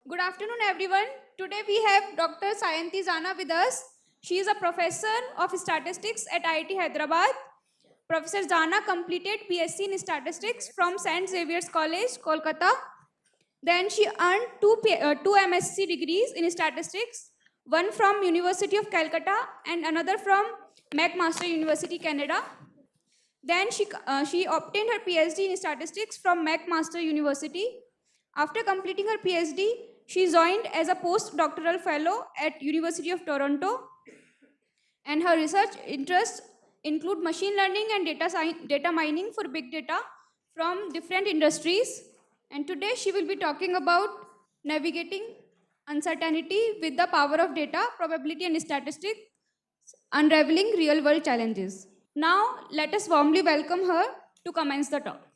Good afternoon, everyone. Today we have Dr. Sayantee Jana with us. She is a professor of statistics at IIT Hyderabad. Professor Jana completed B.Sc in statistics from St. Xavier's College, Kolkata. Then she earned two MSc degrees in statistics, one from University of Calcutta and another from McMaster University, Canada. Then she obtained her PhD in statistics from McMaster University. After completing her PhD, she joined as a postdoctoral fellow at University of Toronto, and her research interests include machine learning and data mining for big data from different industries. And today she will be talking about navigating uncertainty with the power of data, probability and statistics, unraveling real world challenges. Now, let us warmly welcome her to commence the talk.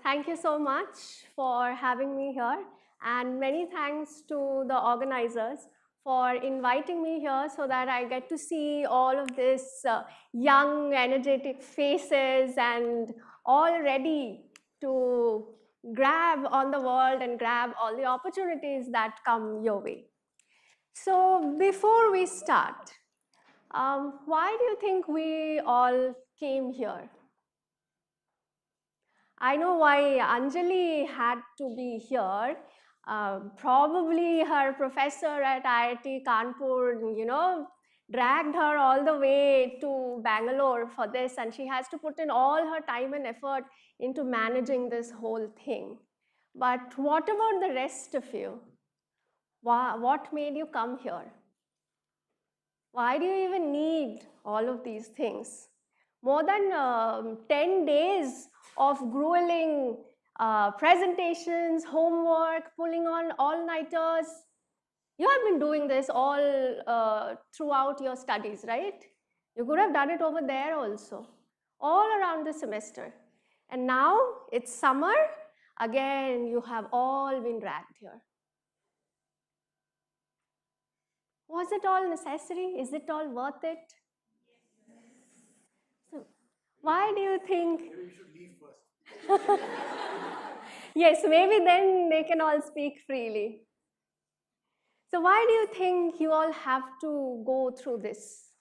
Thank you so much for having me here, and many thanks to the organizers for inviting me here so that I get to see all of this young, energetic faces and all ready to grab on the world and grab all the opportunities that come your way. So before we start, why do you think we all came here? I know why Anjali had to be here. Probably her professor at IIT Kanpur, dragged her all the way to Bangalore for this, and she has to put in all her time and effort into managing this whole thing. But what about the rest of you? What made you come here? Why do you even need all of these things? More than 10 days of grueling presentations, homework, pulling on all-nighters. You have been doing this all throughout your studies, right? You could have done it over there also, all around the semester. And now it's summer. Again, you have all been dragged here. Was it all necessary? Is it all worth it? So, why do you think? Maybe you should leave first. Yes, maybe then they can all speak freely. So why do you think you all have to go through this?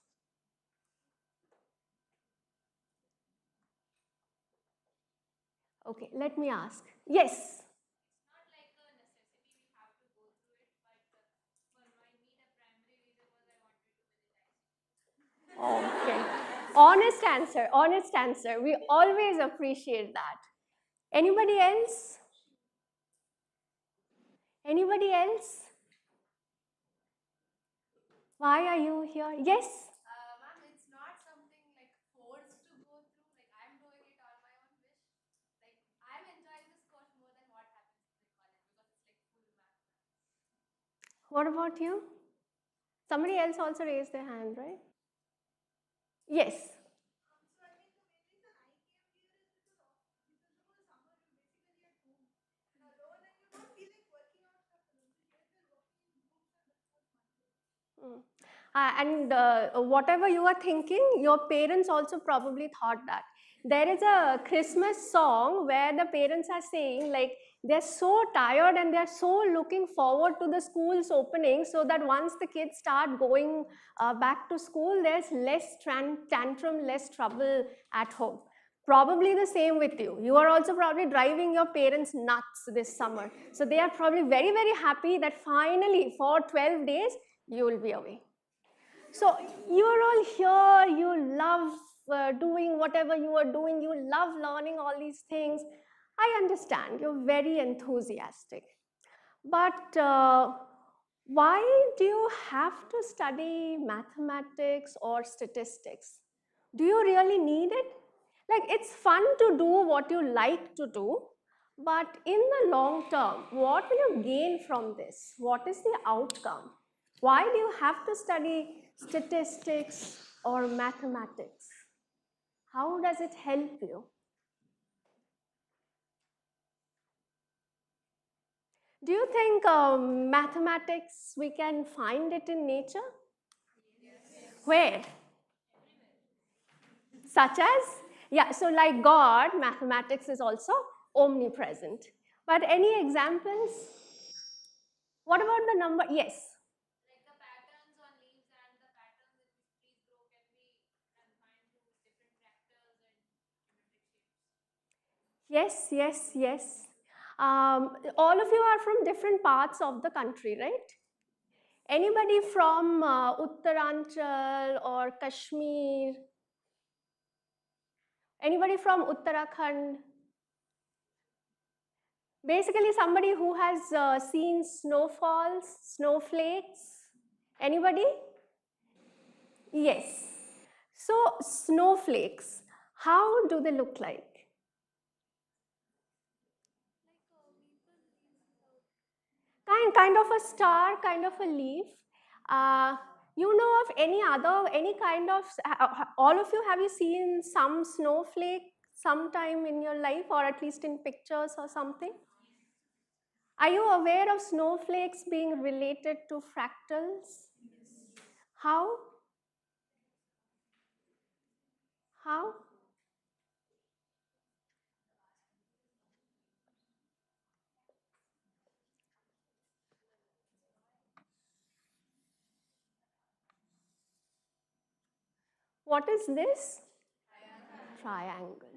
Okay, let me ask. Yes. Okay. Honest answer, honest answer. We always appreciate that. Anybody else? Anybody else? Why are you here? Yes? Ma'am, it's not something like forced to go through. Like I'm doing it on my own wish. Like I'm enjoying this course more than what happens in the college because it's like full math. What about you? Somebody else also raised their hand, right? Yes. So I think the main reason I came here is because the whole summer you're basically at home and alone and you don't feel like working out stuff alone. So here we're working in groups and that's what's fun. And whatever you are thinking, your parents also probably thought that. There is a Christmas song where the parents are saying, like, they're so tired and they're so looking forward to the school's opening so that once the kids start going back to school, there's less tantrum, less trouble at home. Probably the same with you. You are also probably driving your parents nuts this summer. So they are probably very, very happy that finally for 12 days, you will be away. So you're all here, you love doing whatever you are doing, you love learning all these things. I understand, you're very enthusiastic. But why do you have to study mathematics or statistics? Do you really need it? Like, it's fun to do what you like to do, but in the long term, what will you gain from this? What is the outcome? Why do you have to study statistics or mathematics? How does it help you? Do you think mathematics, we can find it in nature? Yes. Where? Such as? Yeah, so like God, mathematics is also omnipresent. But any examples? What about the number? Yes. Like the patterns on leaves and the patterns in which trees grow can be confined to different fractals and geometric shapes. Yes, yes, yes. All of you are from different parts of the country, right? Anybody from Uttaranchal or Kashmir? Anybody from Uttarakhand? Basically, somebody who has seen snowfalls, snowflakes. Anybody? Yes. So, snowflakes, how do they look like? Kind of a star, kind of a leaf. You know of any kind of, all of you, have you seen some snowflake sometime in your life, or at least in pictures or something? Are you aware of snowflakes being related to fractals? How? How? What is this? Triangle.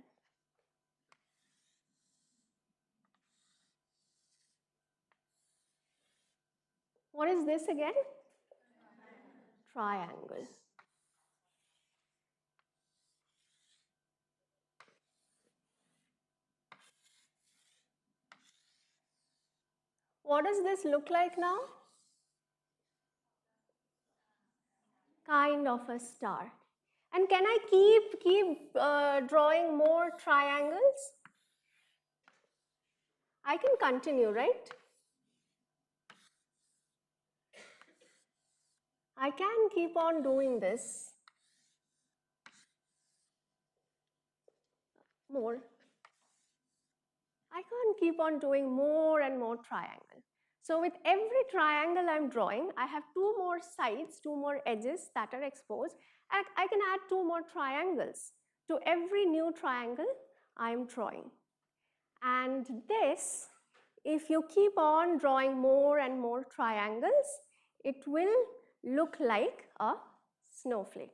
What is this again? Triangle. What does this look like now? Kind of a star. And can I keep drawing more triangles? I can continue, right? I can keep on doing this. More. I can't keep on doing more and more triangle. So with every triangle I'm drawing, I have two more sides, two more edges that are exposed, and I can add two more triangles to every new triangle I'm drawing. And this, if you keep on drawing more and more triangles, it will look like a snowflake.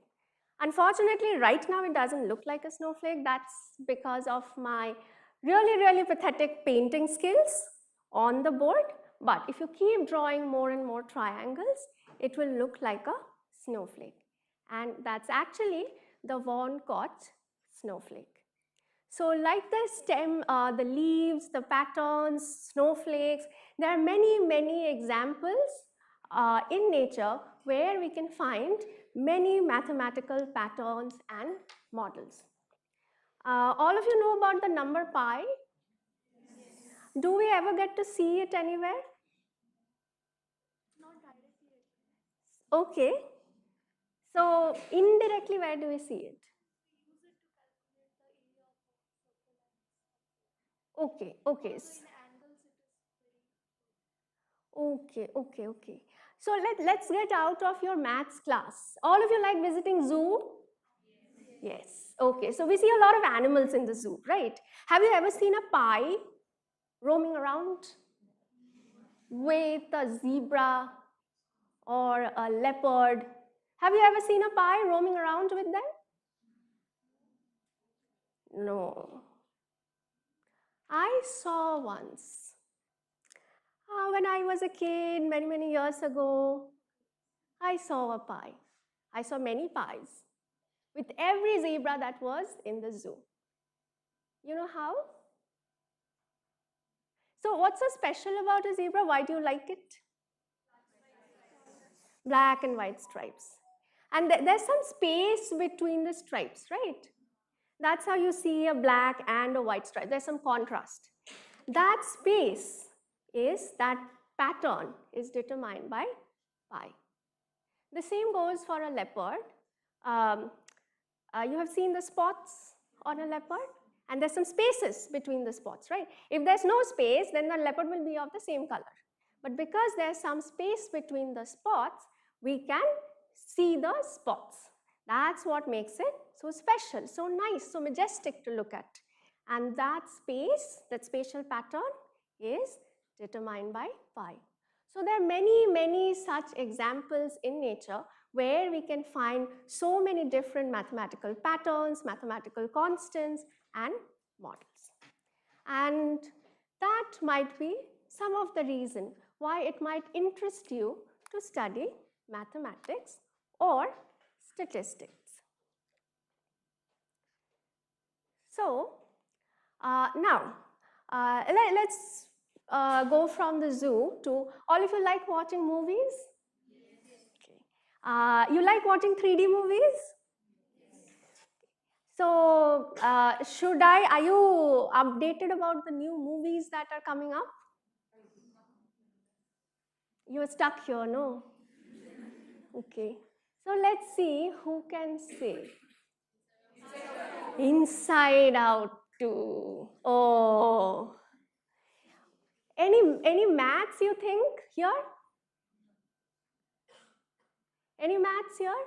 Unfortunately, right now it doesn't look like a snowflake. That's because of my really pathetic painting skills on the board. But if you keep drawing more and more triangles, it will look like a snowflake. And that's actually the Von Koch snowflake. So like the stem, the leaves, the patterns, snowflakes, there are many examples in nature where we can find many mathematical patterns and models. All of you know about the number pi? Yes. Do we ever get to see it anywhere? Not directly. Okay. So indirectly, where do we see it? Okay, okay. Okay. So let's get out of your maths class. All of you like visiting zoo? Yes. Okay, so we see a lot of animals in the zoo, right? Have you ever seen a pie roaming around with a zebra or a leopard? Have you ever seen a pie roaming around with them? No. I saw once. When I was a kid, many years ago, I saw a pie. I saw many pies with every zebra that was in the zoo. You know how? So what's so special about a zebra? Why do you like it? Black and white stripes. And there's some space between the stripes, right? That's how you see a black and a white stripe. There's some contrast. That space is, that pattern is determined by pi. The same goes for a leopard. You have seen the spots on a leopard, and there's some spaces between the spots, right? If there's no space, then the leopard will be of the same color. But because there's some space between the spots, we can see the spots. That's what makes it so special, so nice, so majestic to look at. And that space, that spatial pattern is determined by pi. So there are many such examples in nature where we can find so many different mathematical patterns, mathematical constants and models. And that might be some of the reason why it might interest you to study mathematics or statistics. So now let's go from the zoo to, all of you like watching movies? Okay. You like watching 3D movies? So are you updated about the new movies that are coming up? You are stuck here, no? Okay. So let's see who can say. Inside Out 2. Oh. Any maths you think here? Any maths here?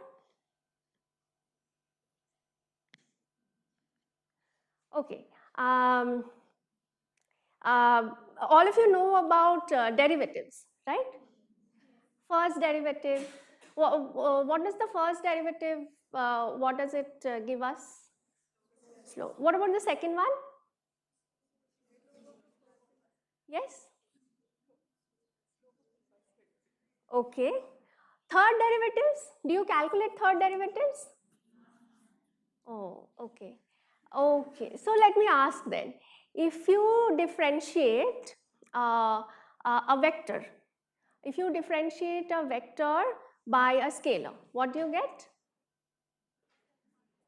Okay. All of you know about derivatives, right? First derivative. What does the first derivative, what does it give us? Slope. What about the second one? Yes? Okay. Third derivatives? Do you calculate third derivatives? Oh, okay. Okay, so let me ask then. If you differentiate a vector, if you differentiate a vector by a scalar, what do you get?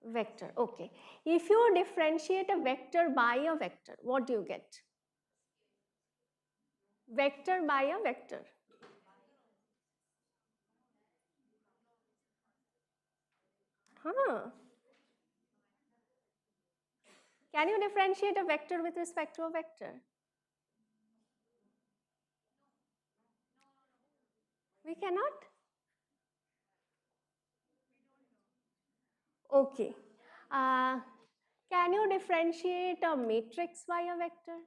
Vector, okay. If you differentiate a vector by a vector, what do you get? Vector by a vector. Huh. Can you differentiate a vector with respect to a vector? We cannot? Okay. Can you differentiate a matrix by a vector?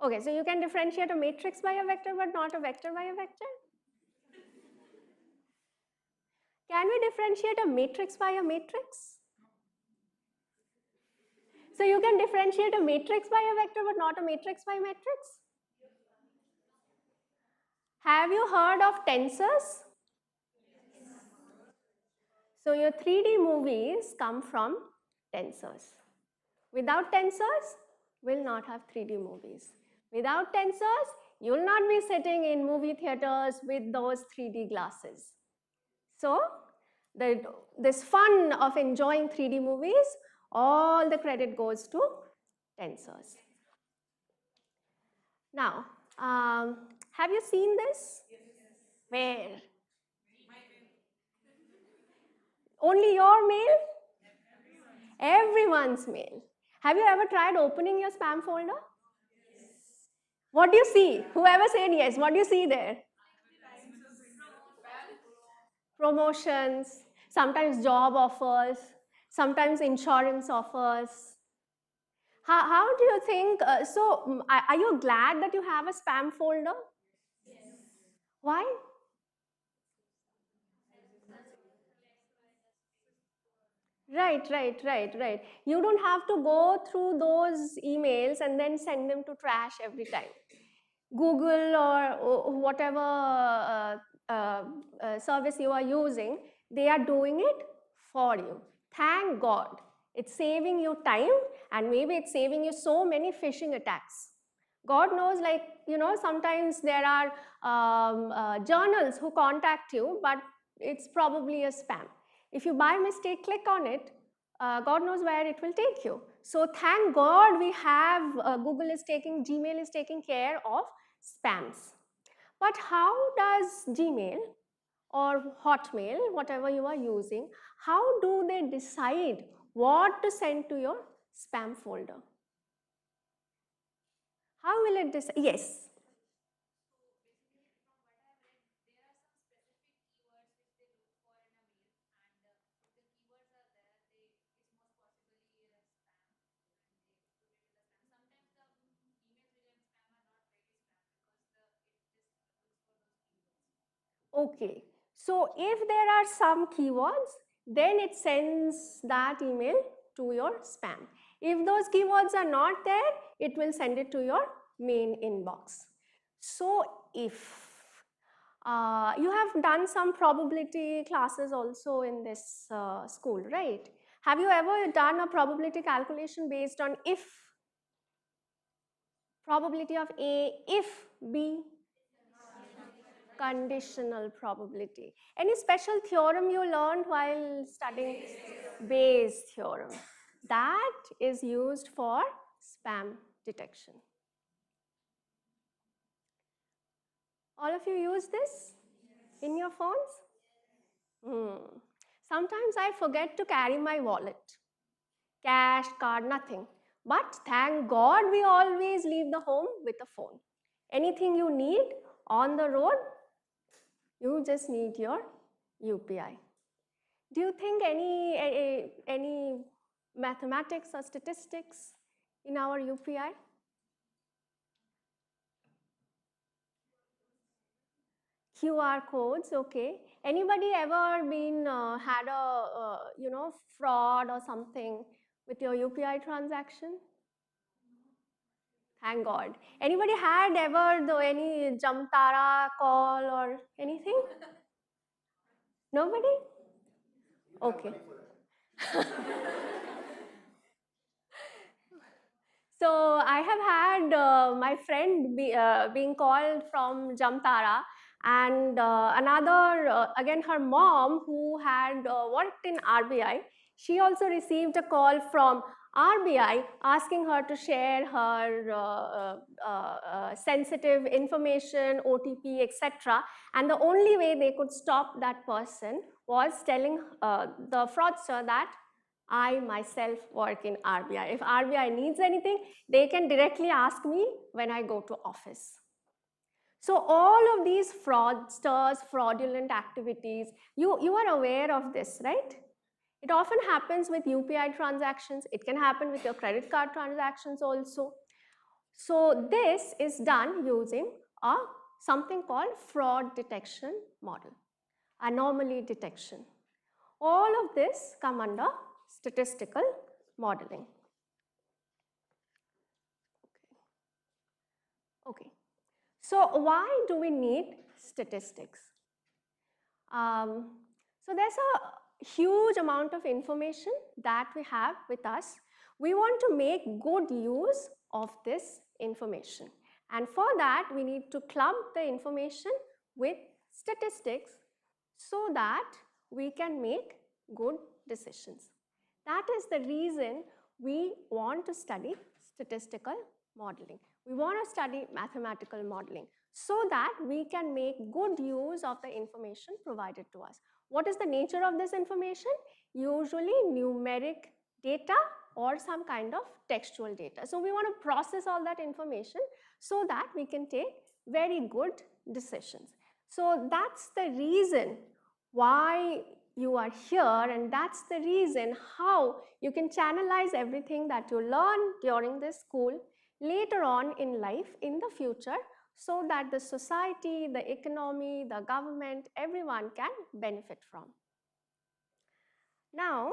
Okay, so you can differentiate a matrix by a vector but not a vector by a vector? Can we differentiate a matrix by a matrix? So you can differentiate a matrix by a vector but not a matrix by a matrix? Have you heard of tensors? So your 3D movies come from tensors. Without tensors, we'll not have 3D movies. Without tensors, you'll not be sitting in movie theaters with those 3D glasses. So this fun of enjoying 3D movies, all the credit goes to tensors. Now, have you seen this? Where? Only your mail? Everyone's mail. Have you ever tried opening your spam folder? What do you see? Whoever said yes, what do you see there? Promotions, sometimes job offers, sometimes insurance offers. How do you think, are you glad that you have a spam folder? Yes. Why? Right. You don't have to go through those emails and then send them to trash every time. Google or whatever service you are using, they are doing it for you. Thank God. It's saving you time and maybe it's saving you so many phishing attacks. God knows, like, sometimes there are journals who contact you, but it's probably a spam. If you by mistake click on it, God knows where it will take you. So thank God we have Gmail is taking care of spams. But how does Gmail or Hotmail, whatever you are using, how do they decide what to send to your spam folder? How will it decide? Yes. Okay, so if there are some keywords, then it sends that email to your spam. If those keywords are not there, it will send it to your main inbox. So if you have done some probability classes also in this school, right? Have you ever done a probability calculation based on if, probability of A, if B? Conditional probability. Any special theorem you learned while studying? Bayes theorem. That is used for spam detection. All of you use this in your phones? Sometimes I forget to carry my wallet. Cash, card, nothing. But thank God we always leave the home with a phone. Anything you need on the road, you just need your UPI. Do you think any mathematics or statistics in our UPI? QR codes, okay. Anybody ever been had a fraud or something with your UPI transaction? Thank God. Anybody had ever any Jamtara call or anything? Nobody? Okay. So I have had my friend being called from Jamtara, and another, again her mom who had worked in RBI, she also received a call from RBI asking her to share her sensitive information, OTP, etc. And the only way they could stop that person was telling the fraudster that I myself work in RBI. If RBI needs anything, they can directly ask me when I go to office. So all of these fraudsters, fraudulent activities, you are aware of this, right? It often happens with UPI transactions. It can happen with your credit card transactions also. So this is done using something called fraud detection model, anomaly detection. All of this come under statistical modeling. Okay. So why do we need statistics? So there's a huge amount of information that we have with us. We want to make good use of this information. And for that, we need to club the information with statistics so that we can make good decisions. That is the reason we want to study statistical modeling. We want to study mathematical modeling so that we can make good use of the information provided to us. What is the nature of this information? Usually numeric data or some kind of textual data. So we want to process all that information so that we can take very good decisions. So that's the reason why you are here, and that's the reason how you can channelize everything that you learn during this school later on in life in the future, so that the society, the economy, the government, everyone can benefit from. Now,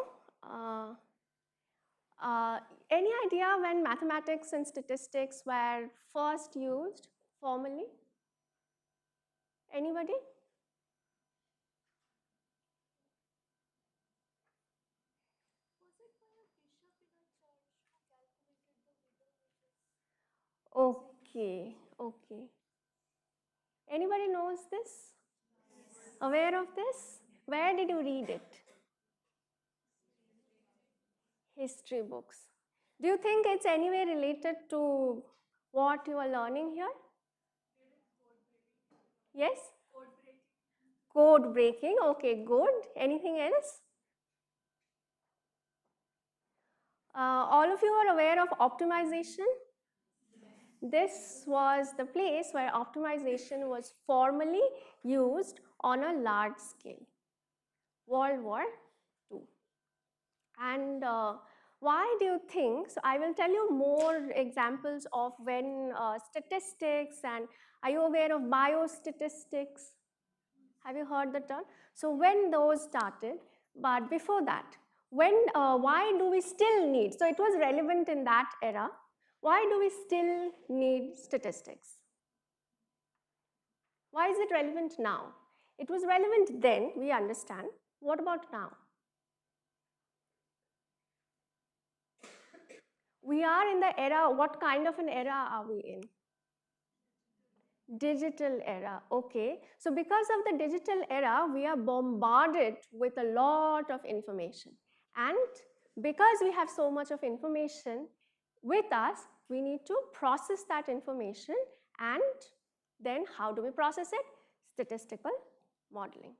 any idea when mathematics and statistics were first used formally? Anybody? Okay, okay. Anybody knows this? Aware of this? Where did you read it? History books. Do you think it's anyway related to what you are learning here? Yes? Code breaking. Okay, good. Anything else? All of you are aware of optimization? This was the place where optimization was formally used on a large scale. World War II. And why do you think? So I will tell you more examples of when statistics, and are you aware of biostatistics? Have you heard the term? So when those started, but before that, why do we still need, so it was relevant in that era, why do we still need statistics? Why is it relevant now? It was relevant then, we understand. What about now? We are in the era, what kind of an era are we in? Digital era, okay. So because of the digital era, we are bombarded with a lot of information. And because we have so much of information with us, we need to process that information. And then how do we process it? Statistical modeling.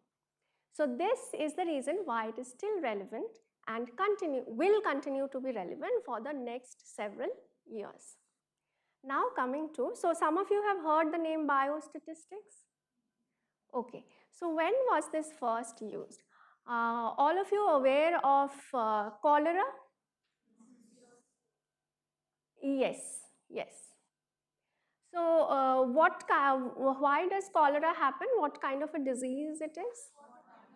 So this is the reason why it is still relevant and will continue to be relevant for the next several years. Now coming to, so some of you have heard the name biostatistics. Okay, so when was this first used? All of you aware of cholera? Yes, yes. So why does cholera happen? What kind of a disease it is?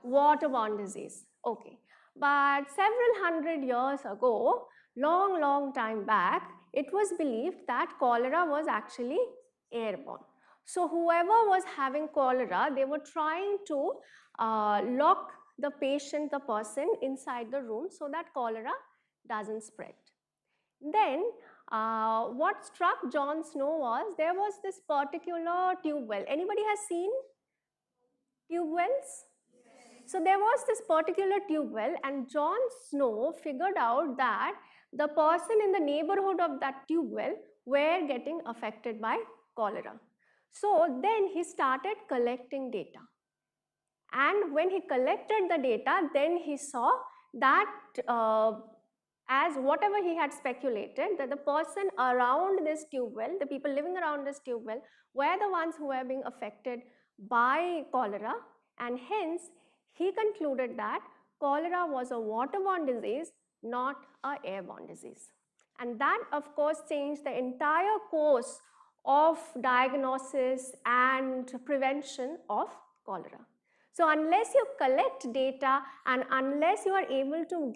Waterborne disease, okay. But several hundred years ago, long time back, it was believed that cholera was actually airborne. So whoever was having cholera, they were trying to lock the patient, the person inside the room so that cholera doesn't spread. Then what struck John Snow was, there was this particular tube well. Anybody has seen tube wells? So there was this particular tube well, and John Snow figured out that the person in the neighborhood of that tube well were getting affected by cholera. So then he started collecting data. And when he collected the data, then he saw that as whatever he had speculated, that the person around this tube well, the people living around this tube well, were the ones who were being affected by cholera, and hence he concluded that cholera was a waterborne disease, not an airborne disease. And that, of course, changed the entire course of diagnosis and prevention of cholera. So unless you collect data and unless you are able to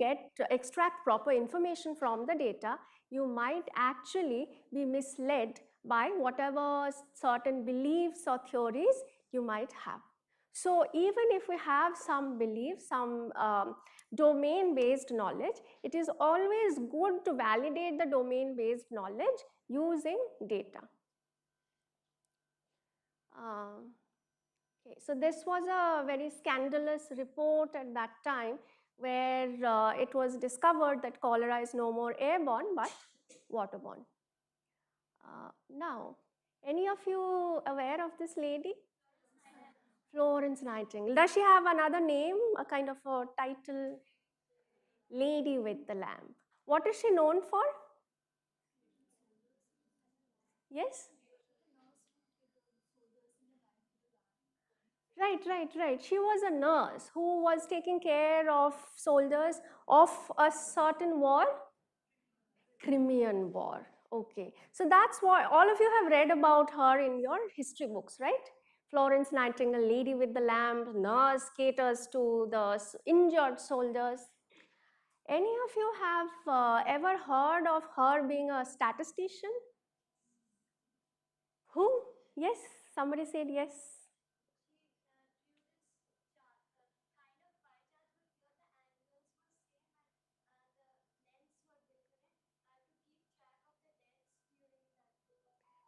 extract proper information from the data, you might actually be misled by whatever certain beliefs or theories you might have. So even if we have some beliefs, some domain-based knowledge, it is always good to validate the domain-based knowledge using data. Okay, so this was a very scandalous report at that time where it was discovered that cholera is no more airborne but waterborne. Now, any of you aware of this lady? Florence Nightingale. Does she have another name, a kind of a title? Lady with the Lamp. What is she known for? Yes? Right. She was a nurse who was taking care of soldiers of a certain war, Crimean War. Okay, so that's what all of you have read about her in your history books, right? Florence Nightingale, Lady with the Lamp, nurse caters to the injured soldiers. Any of you have ever heard of her being a statistician? Who? Yes, somebody said yes.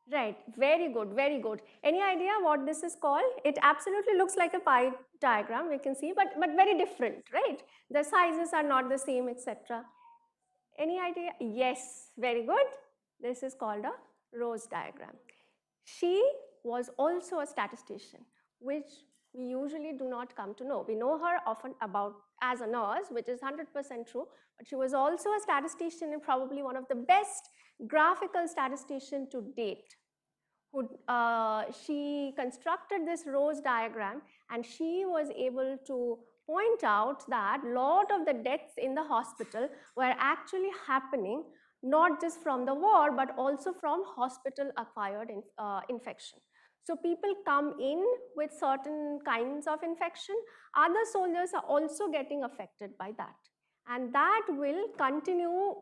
Right, very good, very good. Any idea what this is called? It absolutely looks like a pie diagram, we can see, but very different, right? The sizes are not the same, etc. Any idea? Yes, very good. This is called a rose diagram. She was also a statistician, which we usually do not come to know. We know her often about as a nurse, which is 100% true, but she was also a statistician and probably one of the best graphical statistician to date. She constructed this rose diagram, and she was able to point out that a lot of the deaths in the hospital were actually happening not just from the war but also from hospital acquired infection. So people come in with certain kinds of infection. Other soldiers are also getting affected by that. And that will continue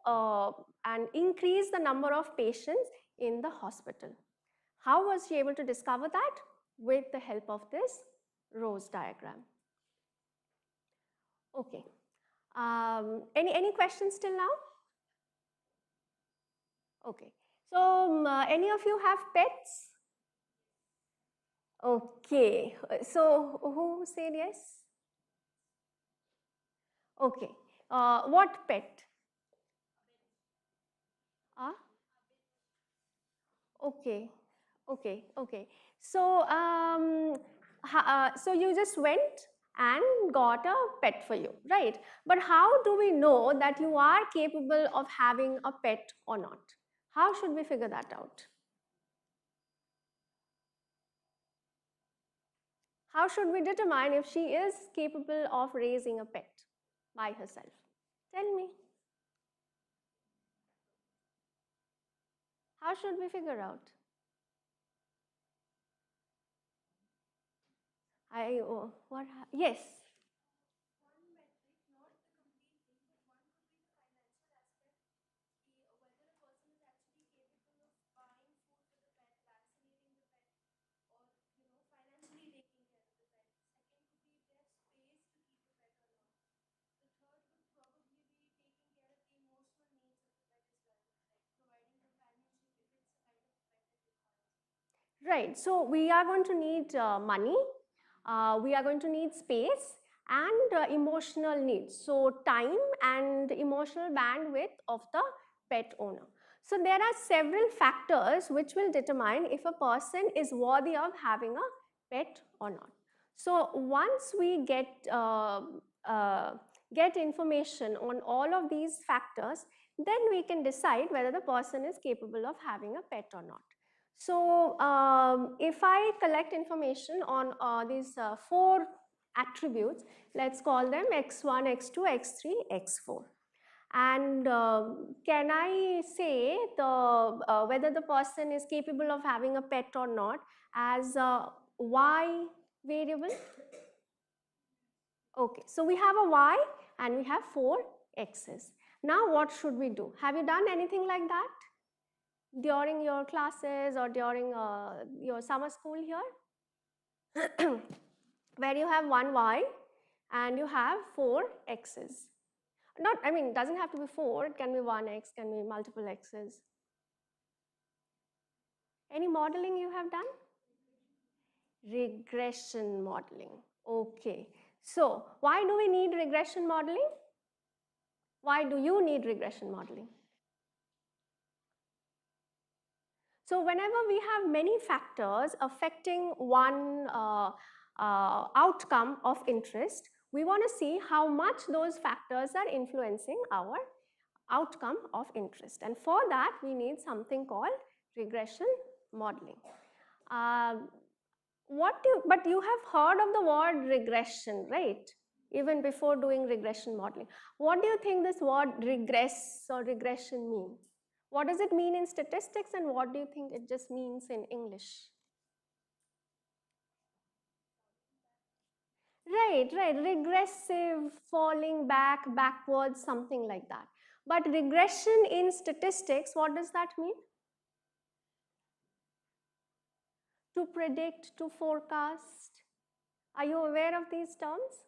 and increase the number of patients in the hospital. How was she able to discover that? With the help of this Rose diagram. Okay. Any questions till now? Okay. So any of you have pets? Okay. So who said yes? Okay. What pet? Ah? Okay. Okay. Okay. So so you just went and got a pet for you, right? But how do we know that you are capable of having a pet or not? How should we figure that out? How should we determine if she is capable of raising a pet by herself? Tell me. How should we figure out? Yes. Right, so we are going to need money, we are going to need space and emotional needs. So time and emotional bandwidth of the pet owner. So there are several factors which will determine if a person is worthy of having a pet or not. So once we get information on all of these factors, then we can decide whether the person is capable of having a pet or not. So if I collect information on these 4 attributes, let's call them x1, x2, x3, x4. And can I say whether the person is capable of having a pet or not as a y variable? Okay, so we have a y and we have 4 x's. Now what should we do? Have you done anything like that during your classes or during your summer school here? Where you have 1 y and you have 4 x's. Not, I mean, it doesn't have to be 4, it can be 1x, can be multiple x's. Any modeling you have done? Regression modeling. Okay. So, why do we need regression modeling? Why do you need regression modeling? So, whenever we have many factors affecting one outcome of interest, we want to see how much those factors are influencing our outcome of interest. And for that, we need something called regression modeling. But you have heard of the word regression, right? Even before doing regression modeling. What do you think this word regress or regression means? What does it mean in statistics and what do you think it just means in English? Right, regressive, falling back, backwards, something like that. But regression in statistics, what does that mean? To predict, to forecast. Are you aware of these terms?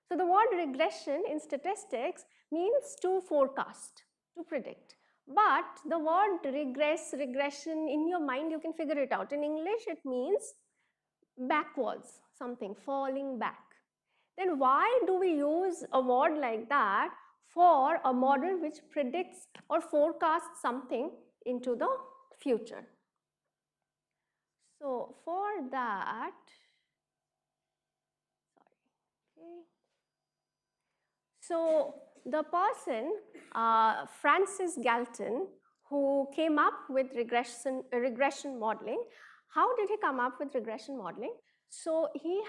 So the word regression in statistics means to forecast, to predict. But the word regress, regression, in your mind you can figure it out. In English it means backwards, something, falling back. Then why do we use a word like that for a model which predicts or forecasts something into the future? So for that, okay. So the person, Francis Galton, who came up with regression modeling, how did he come up with regression modeling? So he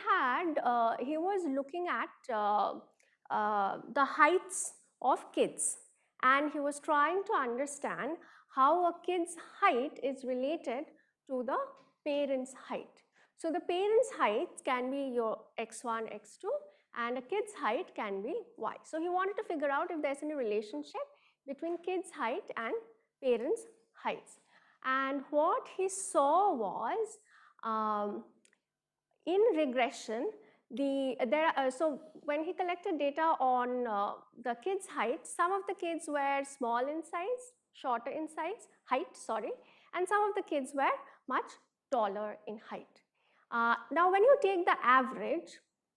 was looking at the heights of kids, and he was trying to understand how a kid's height is related to the parent's height. So the parent's height can be your x1, x2, and a kid's height can be y. So he wanted to figure out if there's any relationship between kid's height and parents' heights. And what he saw was in regression, so when he collected data on the kids' height, some of the kids were small in size, shorter in size, and some of the kids were much taller in height. Now, when you take the average,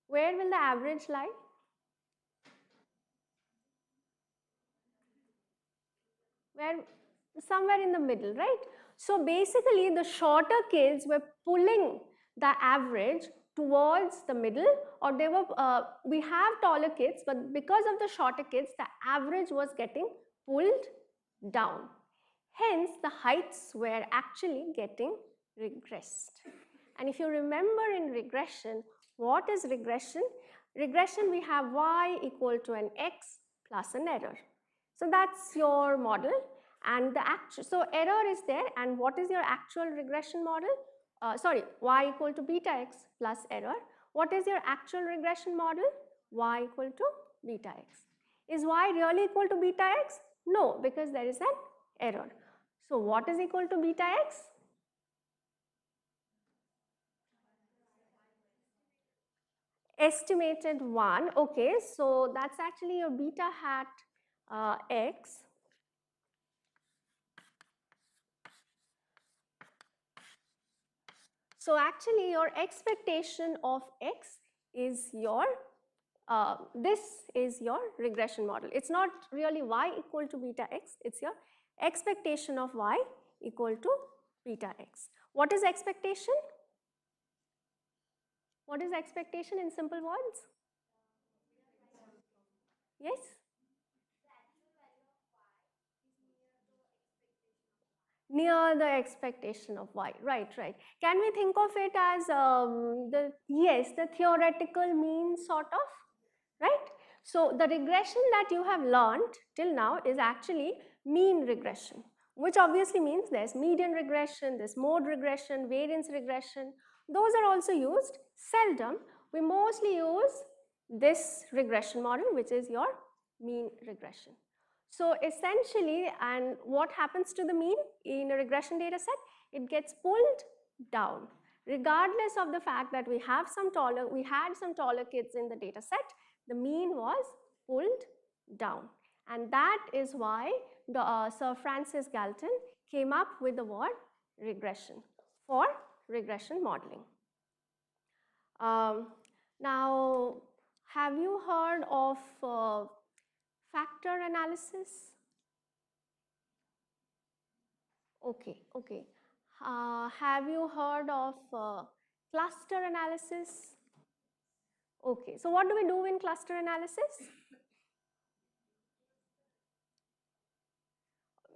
where will the average lie? Where somewhere in the middle, right? So basically the shorter kids were pulling the average towards the middle, or they were we have taller kids, but because of the shorter kids the average was getting pulled down. Hence the heights were actually getting regressed. And if you remember in regression, what is regression? Regression, we have y equal to an x plus an error. So that's your model, and the actual, so error is there, and what is your actual regression model? Y equal to beta x plus error. What is your actual regression model? Y equal to beta x. Is y really equal to beta x? No, because there is an error. So what is equal to beta x? Estimated 1. Okay, so that's actually your beta hat x. So actually your expectation of x is your, this is your regression model. It's not really y equal to beta x, it's your expectation of y equal to beta x. What is expectation? What is expectation in simple words? Yes? Near the expectation of y, right. Can we think of it as the theoretical mean sort of, right? So the regression that you have learned till now is actually mean regression, which obviously means there's median regression, there's mode regression, variance regression. Those are also used. Seldom. We mostly use this regression model, which is your mean regression. So essentially, and what happens to the mean in a regression data set? It gets pulled down. Regardless of the fact that we had some taller kids in the data set, the mean was pulled down. And that is why Sir Francis Galton came up with the word regression for regression modeling. Now, have you heard of factor analysis? Okay. Have you heard of cluster analysis? Okay, so what do we do in cluster analysis?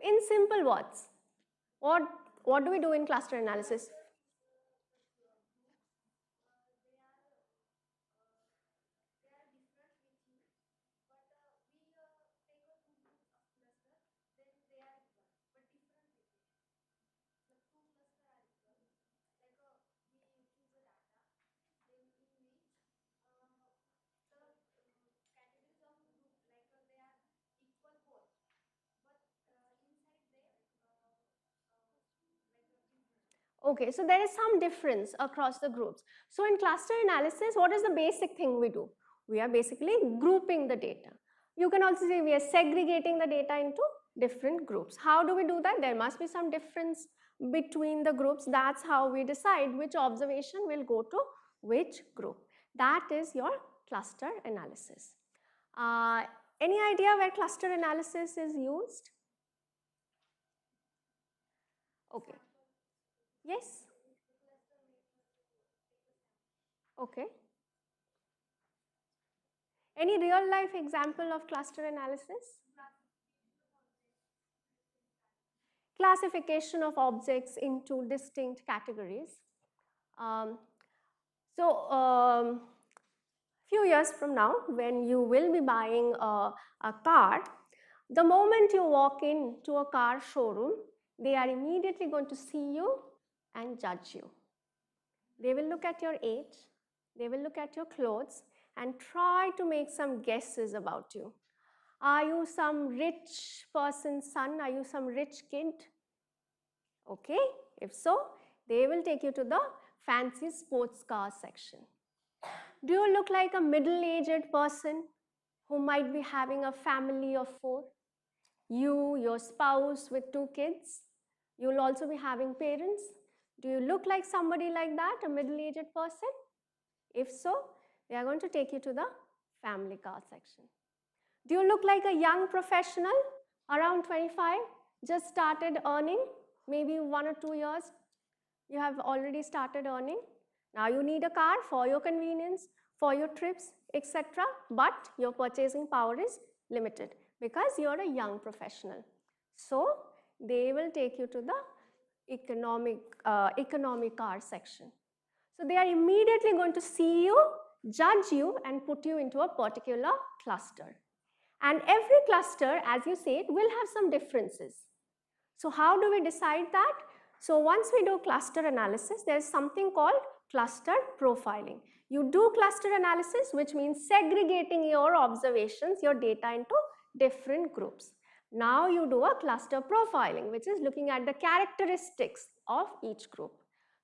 In simple words, what do we do in cluster analysis? Okay, so there is some difference across the groups. So in cluster analysis, what is the basic thing we do? We are basically grouping the data. You can also say we are segregating the data into different groups. How do we do that? There must be some difference between the groups. That's how we decide which observation will go to which group. That is your cluster analysis. Any idea where cluster analysis is used? Okay. Yes? Okay. Any real life example of cluster analysis? Classification of objects into distinct categories. Few years from now, when you will be buying a car, the moment you walk into a car showroom, they are immediately going to see you and judge you. They will look at your age, they will look at your clothes and try to make some guesses about you. Are you some rich person's son? Are you some rich kid? Okay, if so, they will take you to the fancy sports car section. Do you look like a middle-aged person who might be having a family of 4? You, your spouse with 2 kids, you'll also be having parents. Do you look like somebody like that, a middle-aged person? If so, they are going to take you to the family car section. Do you look like a young professional, around 25, just started earning, maybe 1 or 2 years, you have already started earning. Now you need a car for your convenience, for your trips, etc. But your purchasing power is limited because you're a young professional. So they will take you to the economy car section. So they are immediately going to see you, judge you, and put you into a particular cluster. And every cluster, as you said, will have some differences. So how do we decide that? So once we do cluster analysis, there is something called cluster profiling. You do cluster analysis, which means segregating your observations, your data into different groups. Now you do a cluster profiling, which is looking at the characteristics of each group,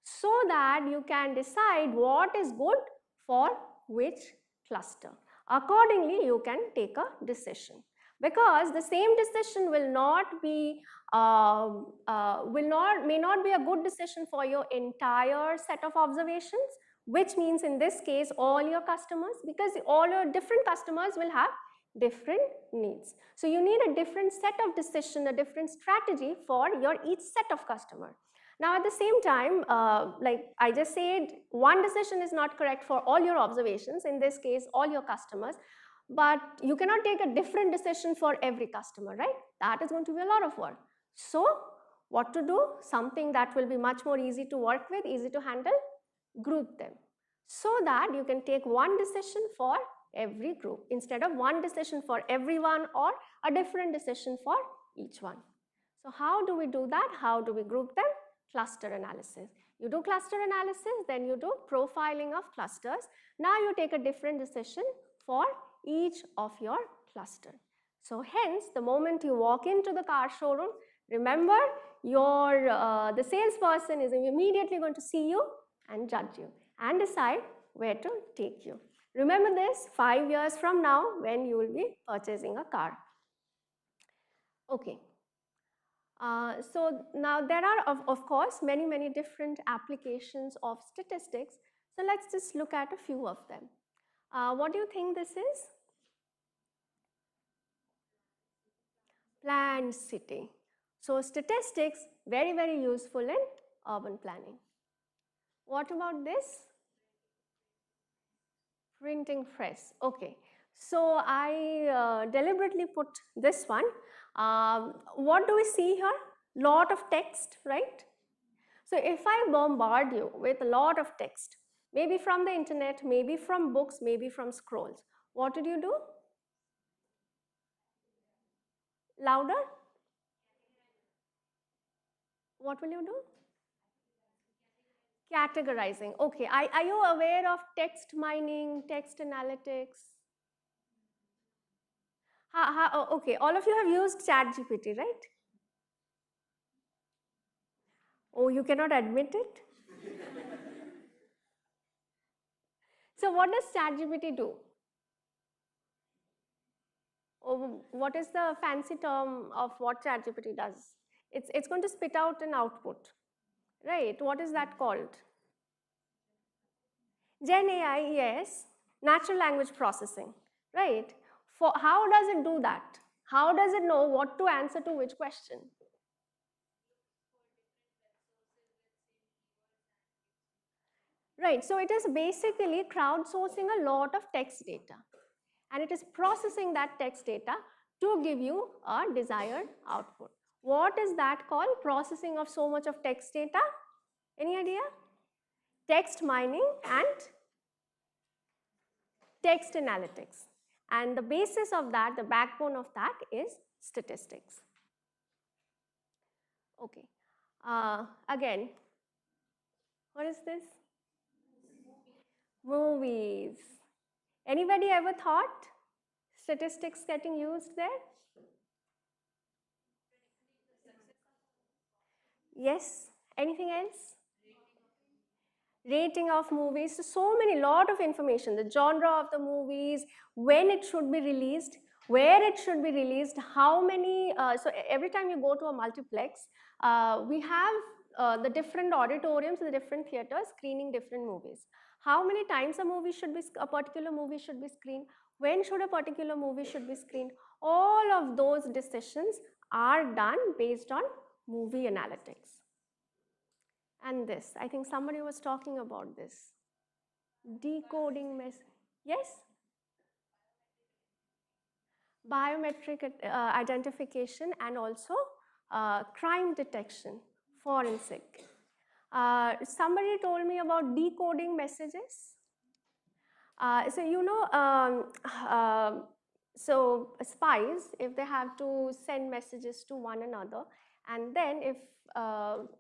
so that you can decide what is good for which cluster. Accordingly, you can take a decision, because the same decision will not be may not be a good decision for your entire set of observations, which means in this case all your customers, because all your different customers will have different needs. So you need a different set of decision, a different strategy for your each set of customer. Now at the same time, like I just said, one decision is not correct for all your observations, in this case all your customers, but you cannot take a different decision for every customer, right? That is going to be a lot of work. So what to do? Something that will be much more easy to work with, easy to handle, group them, so that you can take one decision for every group instead of one decision for everyone or a different decision for each one. So how do we do that? How do we group them? Cluster analysis. You do cluster analysis, then you do profiling of clusters. Now you take a different decision for each of your cluster. So hence, the moment you walk into the car showroom, remember the salesperson is immediately going to see you and judge you and decide where to take you. Remember this 5 years from now when you will be purchasing a car. Okay. So now there are of course many different applications of statistics. So let's just look at a few of them. What do you think this is? Planned city. So statistics, very useful in urban planning. What about this? Printing press. Okay. So I deliberately put this one. What do we see here? Lot of text, right? So if I bombard you with a lot of text, maybe from the internet, maybe from books, maybe from scrolls, what did you do? Louder? What will you do? Categorizing. Okay. Are you aware of text mining, text analytics? Okay. All of you have used ChatGPT, right? Oh, you cannot admit it? So what does ChatGPT do? Oh, what is the fancy term of what ChatGPT does? It's going to spit out an output, right? What is that called? Gen AI, yes, natural language processing, right? For how does it do that? How does it know what to answer to which question? Right, so it is basically crowdsourcing a lot of text data, and it is processing that text data to give you a desired output. What is that called? Processing of so much of text data? Any idea? Text mining and text analytics. And the basis of that, the backbone of that is statistics. Okay. Again, what is this? Movies. Anybody ever thought statistics getting used there? Yes. Anything else? Rating of movies. So many, lot of information. The genre of the movies, when it should be released, where it should be released, how many. So every time you go to a multiplex, we have the different auditoriums, the different theaters screening different movies. How many times a particular movie should be screened? When should a particular movie should be screened? All of those decisions are done based on movie analytics. And this, I think somebody was talking about this. Decoding yes? Biometric identification and also crime detection, forensic. Somebody told me about decoding messages. So you know, so spies, if they have to send messages to one another, and then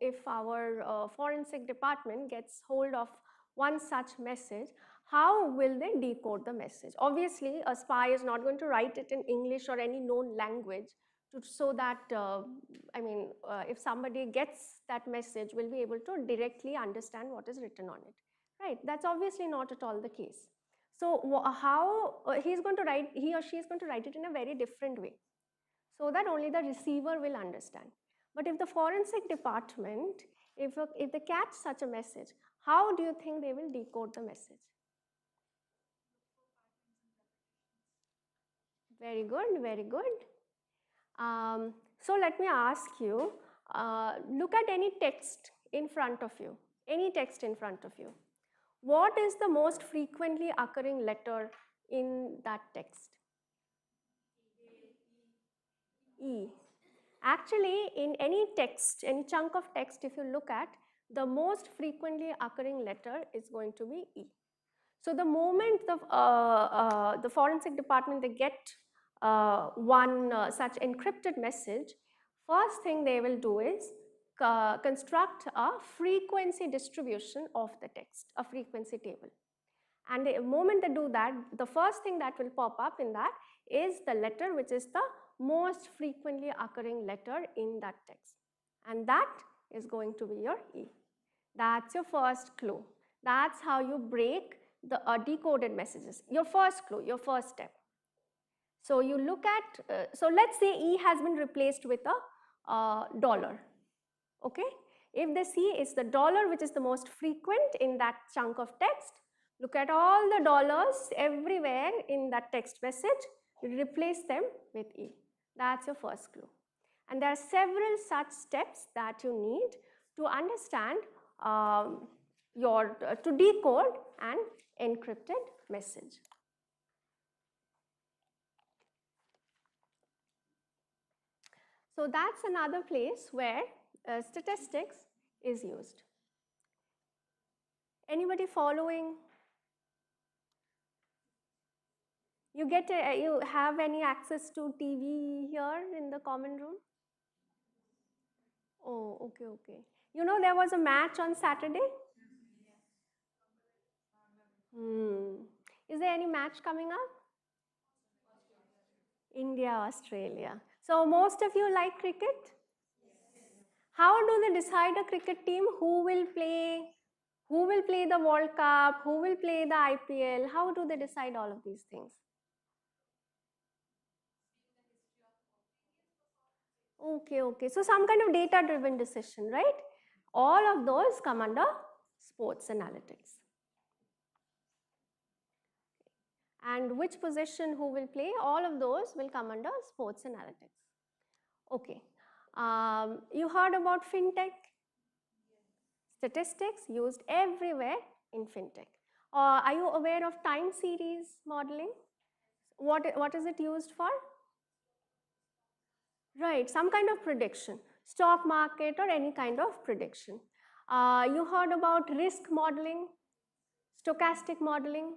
if our forensic department gets hold of one such message, how will they decode the message? Obviously, a spy is not going to write it in English or any known language, so that if somebody gets that message, will be able to directly understand what is written on it. Right? That's obviously not at all the case. So how he or she is going to write it in a very different way, so that only the receiver will understand. But if the forensic department, if they catch such a message, how do you think they will decode the message? Very good, very good. So let me ask you, look at any text in front of you, any text in front of you. What is the most frequently occurring letter in that text? E. Actually, in any text, any chunk of text, if you look at, the most frequently occurring letter is going to be E. So the moment the forensic department, they get one such encrypted message, first thing they will do is construct a frequency distribution of the text, a frequency table. And the moment they do that, the first thing that will pop up in that is the letter which is the most frequently occurring letter in that text. And that is going to be your E. That's your first clue. That's how you break the decoded messages. Your first clue, your first step. So you look at, so let's say E has been replaced with a dollar. Okay? If they see it's the dollar which is the most frequent in that chunk of text, look at all the dollars everywhere in that text message, replace them with E. That's your first clue. And there are several such steps that you need to understand to decode an encrypted message. So that's another place where statistics is used. Anybody following? You have any access to TV here in the common room? Oh, okay, okay. You know there was a match on Saturday? Is there any match coming up? India, Australia. So most of you like cricket? How do they decide a cricket team? Who will play the World Cup? Who will play the IPL? How do they decide all of these things? Okay, okay. So some kind of data-driven decision, right? All of those come under sports analytics. And which position who will play, all of those will come under sports analytics. Okay. You heard about fintech? Statistics used everywhere in fintech. Are you aware of time series modeling? What is it used for? Right, some kind of prediction, stock market or any kind of prediction. You heard about risk modeling, stochastic modeling.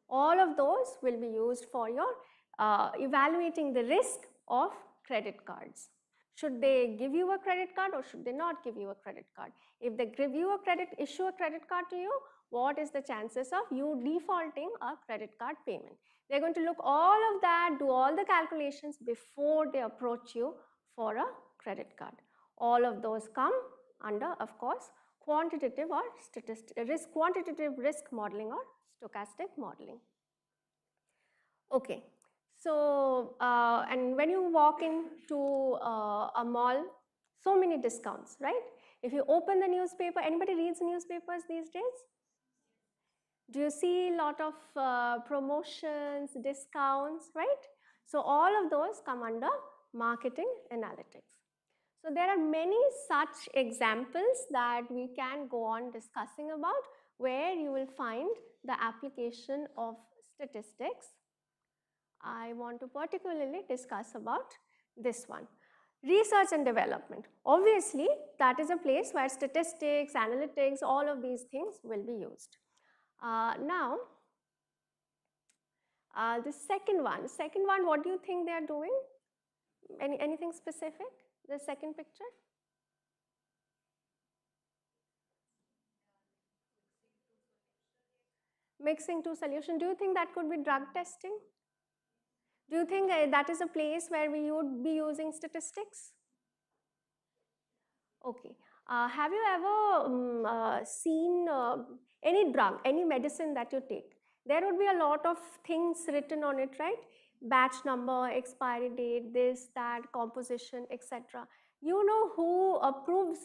All of those will be used for your evaluating the risk of credit cards. Should they give you a credit card or should they not give you a credit card? If they give you issue a credit card to you, what is the chances of you defaulting a credit card payment. They're going to look all of that, do all the calculations before they approach you for a credit card. All of those come under, of course, quantitative risk modeling or stochastic modeling. Okay, so and when you walk into a mall, so many discounts, right? If you open the newspaper, anybody reads newspapers these days? Do you see a lot of promotions, discounts, right? So all of those come under marketing analytics. So there are many such examples that we can go on discussing about where you will find the application of statistics. I want to particularly discuss about this one. Research and development. Obviously, that is a place where statistics, analytics, all of these things will be used. Now, the second one, what do you think they are doing? Anything specific? The second picture? Mixing two solutions. Do you think that could be drug testing? Do you think that is a place where we would be using statistics? Okay. Have you ever seen any drug, any medicine that you take? There would be a lot of things written on it, right? Batch number, expiry date, this, that, composition, etc. You know who approves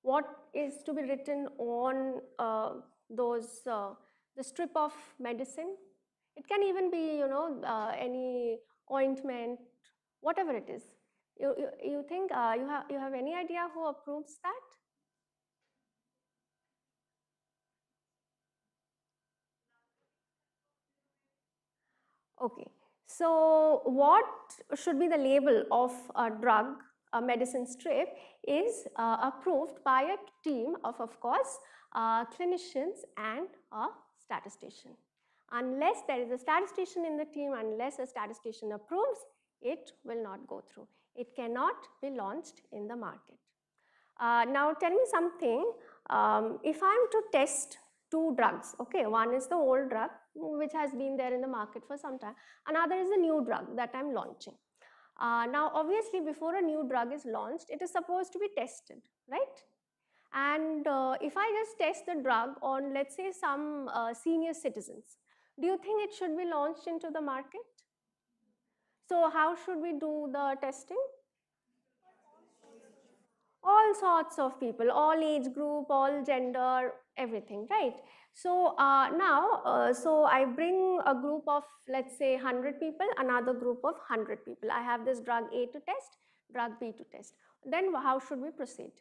what is to be written on the strip of medicine? It can even be, any ointment, whatever it is. You think you have any idea who approves that? Okay, so what should be the label of a drug, a medicine strip, is approved by a team of course, clinicians and a statistician. Unless there is a statistician in the team, unless a statistician approves, it will not go through. It cannot be launched in the market. Now tell me something, if I am to test two drugs, okay, one is the old drug which has been there in the market for some time, another is the new drug that I am launching. Now obviously before a new drug is launched, it is supposed to be tested, right? And if I just test the drug on, let's say, some senior citizens, do you think it should be launched into the market? So how should we do the testing? All sorts of people, all age group, all gender, everything, right? So so I bring a group of, let's say, 100 people, another group of 100 people. I have this drug A to test, drug B to test. Then how should we proceed?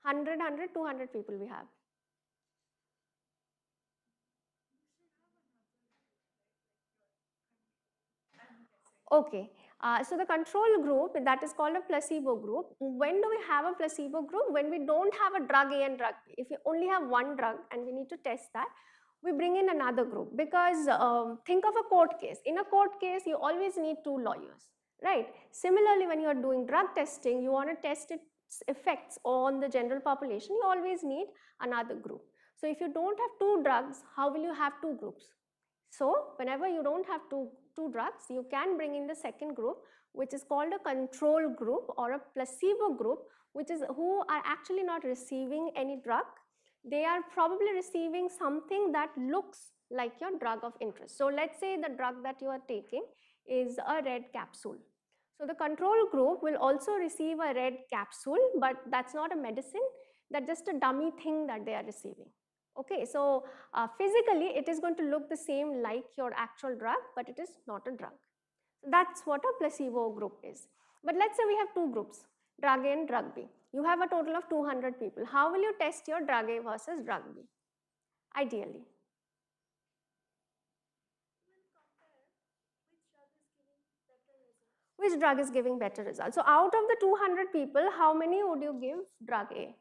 100, 200 people we have. Okay, so the control group, that is called a placebo group. When do we have a placebo group? When we don't have a drug A and drug B. If we only have one drug and we need to test that, we bring in another group, because think of a court case. In a court case, you always need two lawyers, right? Similarly, when you are doing drug testing, you want to test its effects on the general population, you always need another group. So if you don't have two drugs, how will you have two groups? So whenever you don't have two drugs, you can bring in the second group, which is called a control group or a placebo group, which is who are actually not receiving any drug. They are probably receiving something that looks like your drug of interest. So let's say the drug that you are taking is a red capsule. So the control group will also receive a red capsule, but that's not a medicine, that's just a dummy thing that they are receiving. Okay, so physically it is going to look the same like your actual drug, but it is not a drug. So that's what a placebo group is. But let's say we have two groups, drug A and drug B. You have a total of 200 people. How will you test your drug A versus drug B? Ideally. Which drug is giving better results? So out of the 200 people, how many would you give drug A?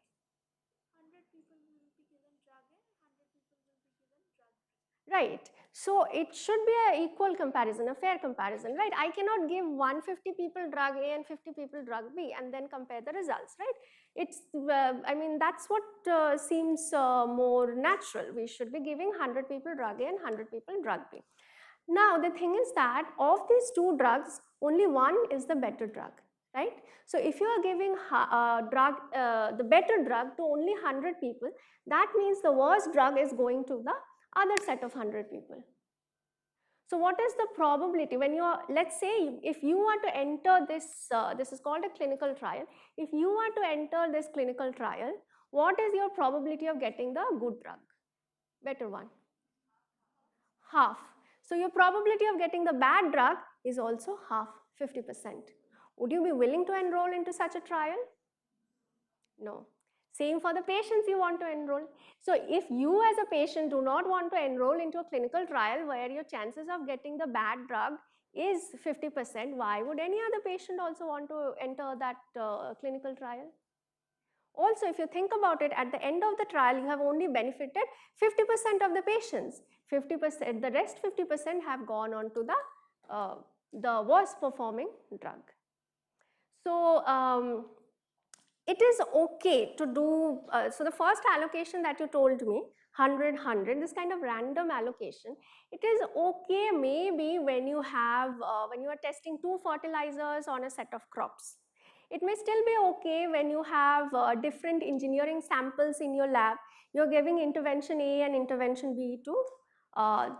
100 people will be given drug A, 100 people will be given drug B. Right. So it should be an equal comparison, a fair comparison, right? I cannot give 150 people drug A and 50 people drug B and then compare the results, right? It's, I mean, that's what seems more natural. We should be giving 100 people drug A and 100 people drug B. Now, the thing is that of these two drugs, only one is the better drug, right? So if you are giving the better drug to only 100 people, that means the worst drug is going to the other set of 100 people. So what is the probability when you are, let's say if you want to enter this, this is called a clinical trial. If you want to enter this clinical trial, what is your probability of getting the good drug, better one? Half. So your probability of getting the bad drug is also half, 50%. Would you be willing to enroll into such a trial? No. Same for the patients you want to enroll. So if you as a patient do not want to enroll into a clinical trial where your chances of getting the bad drug is 50%, why would any other patient also want to enter that clinical trial? Also, if you think about it, at the end of the trial, you have only benefited 50% of the patients. 50%, the rest 50% have gone on to the worst performing drug. So, it is okay to do, so the first allocation that you told me, 100, 100, this kind of random allocation, it is okay maybe when you have, when you are testing 2 fertilizers on a set of crops. It may still be okay when you have different engineering samples in your lab. You're giving intervention A and intervention B to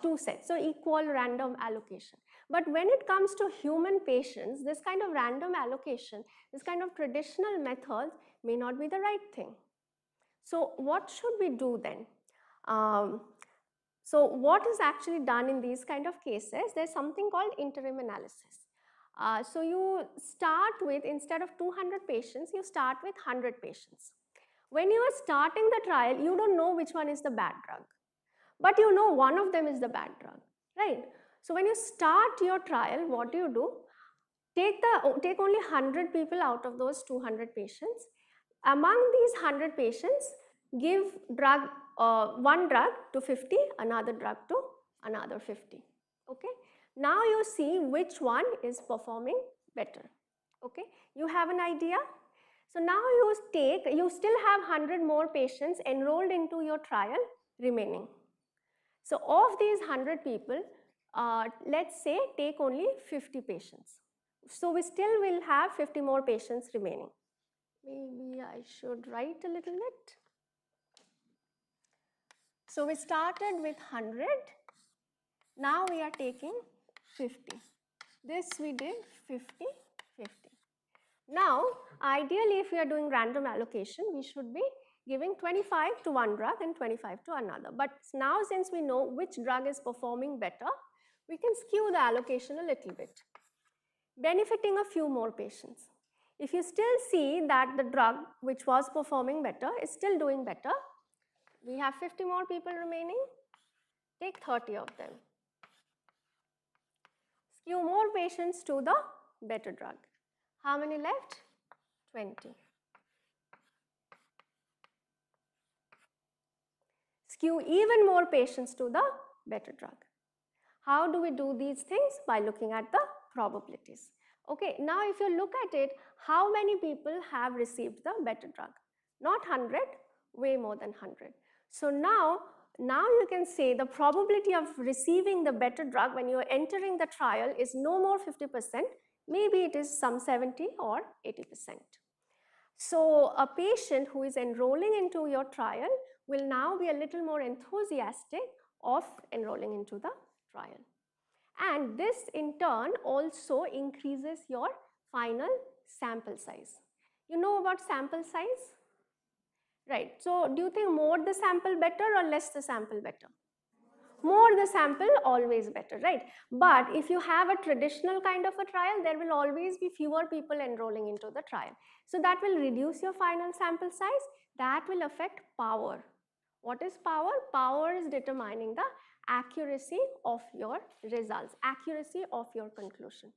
2 sets, so equal random allocation. But when it comes to human patients, this kind of random allocation, this kind of traditional methods may not be the right thing. So what should we do then? So what is actually done in these kind of cases? There's something called interim analysis. So you start with, instead of 200 patients, you start with 100 patients. When you are starting the trial, you don't know which one is the bad drug, but you know one of them is the bad drug, right? So when you start your trial, what do? Take only 100 people out of those 200 patients. Among these 100 patients, give one drug to 50, another drug to another 50. Okay. Now you see which one is performing better. Okay. You have an idea. So now you still have 100 more patients enrolled into your trial remaining. So of these 100 people, let's say take only 50 patients. So we still will have 50 more patients remaining. Maybe I should write a little bit. So we started with 100. Now we are taking 50. This we did 50, 50. Now, ideally, if we are doing random allocation, we should be giving 25 to one drug and 25 to another. But now, since we know which drug is performing better, we can skew the allocation a little bit, benefiting a few more patients. If you still see that the drug which was performing better is still doing better, we have 50 more people remaining, take 30 of them. Skew more patients to the better drug. How many left? 20. Skew even more patients to the better drug. How do we do these things? By looking at the probabilities. Okay, now if you look at it, how many people have received the better drug? Not 100, way more than 100. So now you can say the probability of receiving the better drug when you are entering the trial is no more 50%, maybe it is some 70 or 80%. So a patient who is enrolling into your trial will now be a little more enthusiastic of enrolling into the trial. And this in turn also increases your final sample size. You know about sample size? Right. So do you think more the sample better or less the sample better? More the sample, always better, right? But if you have a traditional kind of a trial, there will always be fewer people enrolling into the trial. So that will reduce your final sample size. That will affect power. What is power? Power is determining the accuracy of your results, accuracy of your conclusion.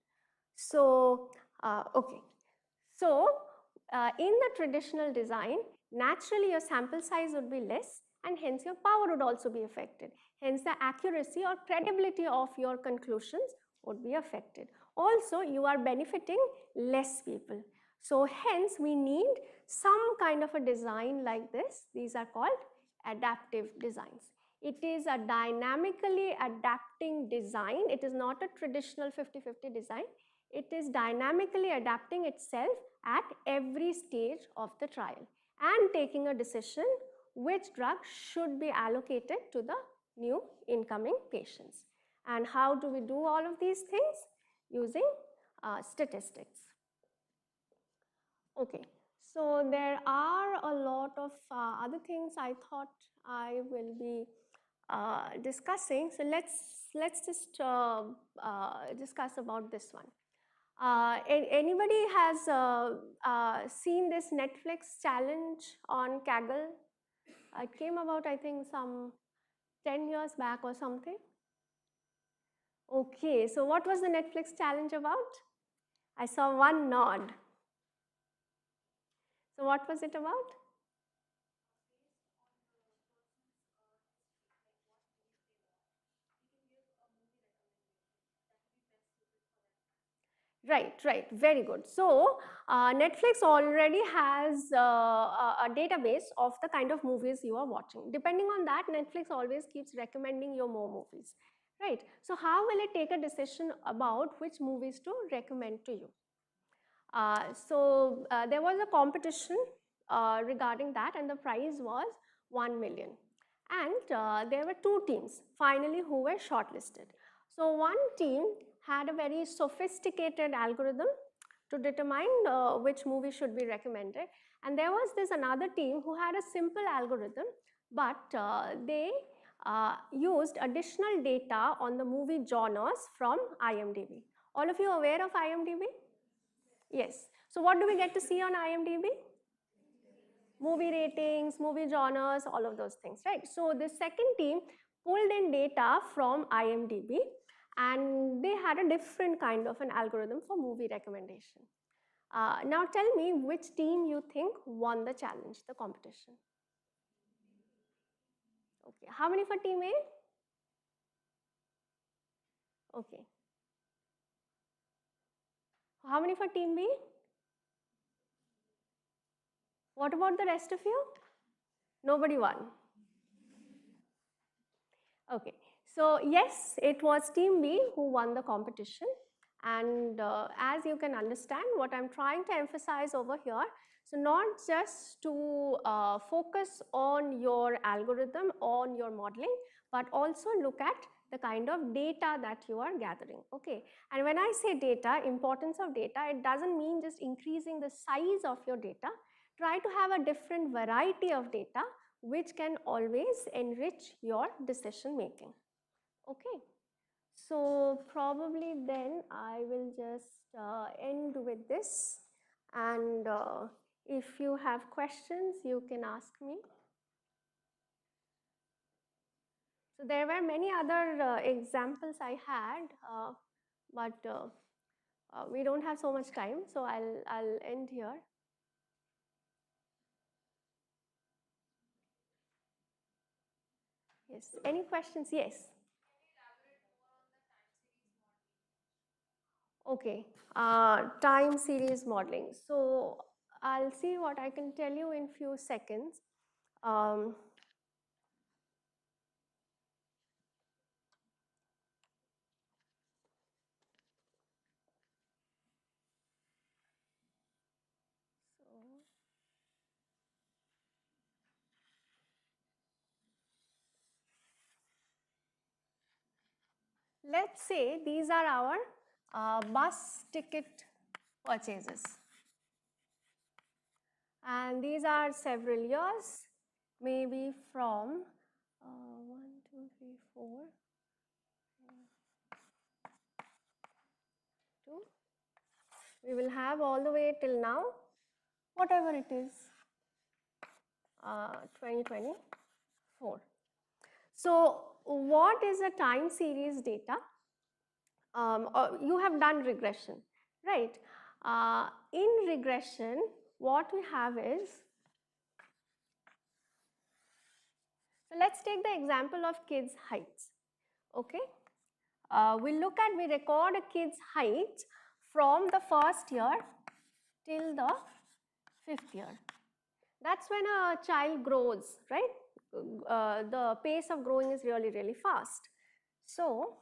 So, okay. So, in the traditional design, naturally your sample size would be less and hence your power would also be affected. Hence, the accuracy or credibility of your conclusions would be affected. Also, you are benefiting less people. So, hence, we need some kind of a design like this. These are called adaptive designs. It is a dynamically adapting design. It is not a traditional 50-50 design. It is dynamically adapting itself at every stage of the trial and taking a decision which drug should be allocated to the new incoming patients. And how do we do all of these things? Using statistics. Okay, so there are a lot of other things I thought I will be discussing. So let's just discuss about this one. Anybody has seen this Netflix challenge on Kaggle? It came about, I think, some 10 years back or something. Okay, so what was the Netflix challenge about? I saw one nod. So what was it about? Right, very good. So Netflix already has a database of the kind of movies you are watching. Depending on that, Netflix always keeps recommending you more movies, right? So how will it take a decision about which movies to recommend to you? There was a competition regarding that, and the prize was 1 million. And there were two teams finally who were shortlisted. So one team had a very sophisticated algorithm to determine which movie should be recommended, and there was this another team who had a simple algorithm, but they used additional data on the movie genres from IMDb. All of you aware of IMDb? Yes. So what do we get to see on IMDb? Movie ratings, movie genres, all of those things, right? So the second team pulled in data from IMDb, and they had a different kind of an algorithm for movie recommendation. Now tell me which team you think won the challenge, the competition. Okay, how many for team A? Okay. How many for team B? What about the rest of you? Nobody won. Okay, so yes, it was team B who won the competition, and as you can understand, what I'm trying to emphasize over here, so not just to focus on your algorithm, on your modeling, but also look at the kind of data that you are gathering, okay? And when I say data, importance of data, it doesn't mean just increasing the size of your data. Try to have a different variety of data which can always enrich your decision making. Okay, so probably then I will just end with this, and if you have questions, you can ask me. So there were many other examples I had, but we don't have so much time, so I'll end here. Yes, any questions? Yes. Okay, time series modeling. So I'll see what I can tell you in few seconds. Um, let's say these are our bus ticket purchases. And these are several years, maybe from 1, 2, 3, 4, 2. We will have all the way till now, whatever it is, 2024. So what is a time series data? You have done regression, right? In regression, what we have is, So let's take the example of kids' heights. Okay, we record a kid's height from the first year till the 5th year. That's when a child grows, right? The pace of growing is really, really fast. So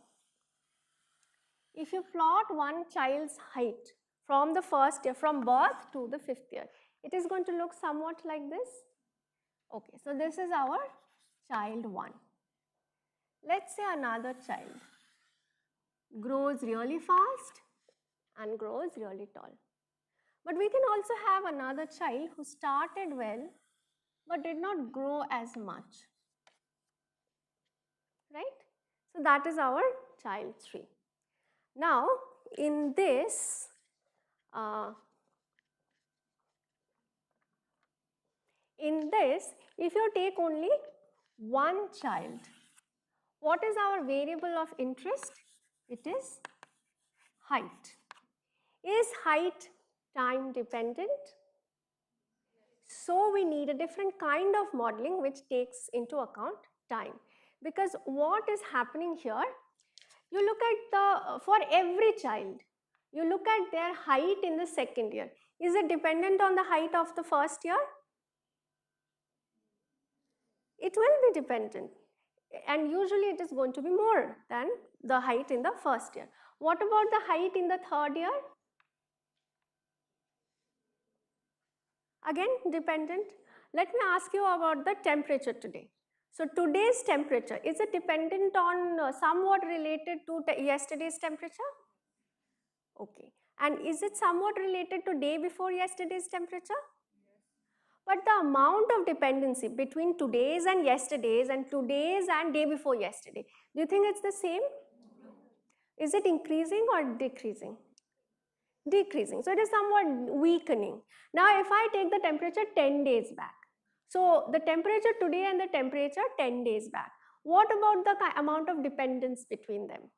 if you plot one child's height from the first year, from birth to the 5th year, it is going to look somewhat like this. Okay, so this is our child 1. Let's say another child grows really fast and grows really tall. But we can also have another child who started well but did not grow as much, right? So that is our child 3. Now, in this, if you take only one child, what is our variable of interest? It is height. Is height time dependent? So we need a different kind of modeling which takes into account time. Because what is happening here, you look at for every child, you look at their height in the 2nd year. Is it dependent on the height of the 1st year? It will be dependent, and usually it is going to be more than the height in the 1st year. What about the height in the 3rd year? Again, dependent. Let me ask you about the temperature today. So today's temperature, is it dependent on somewhat related to yesterday's temperature? Okay. And is it somewhat related to day before yesterday's temperature? But the amount of dependency between today's and yesterday's and today's and day before yesterday, do you think it's the same? Is it increasing or decreasing? Decreasing. So it is somewhat weakening. Now if I take the temperature 10 days back, so the temperature today and the temperature 10 days back, what about the amount of dependence between them?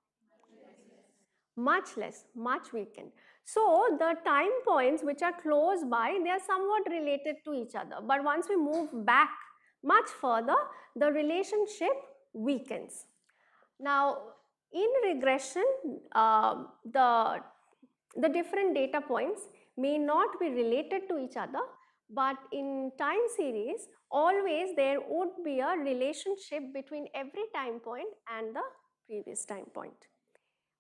Much less, much weakened. So the time points which are close by, they are somewhat related to each other. But once we move back much further, the relationship weakens. Now, in regression, the different data points may not be related to each other, but in time series, always there would be a relationship between every time point and the previous time point.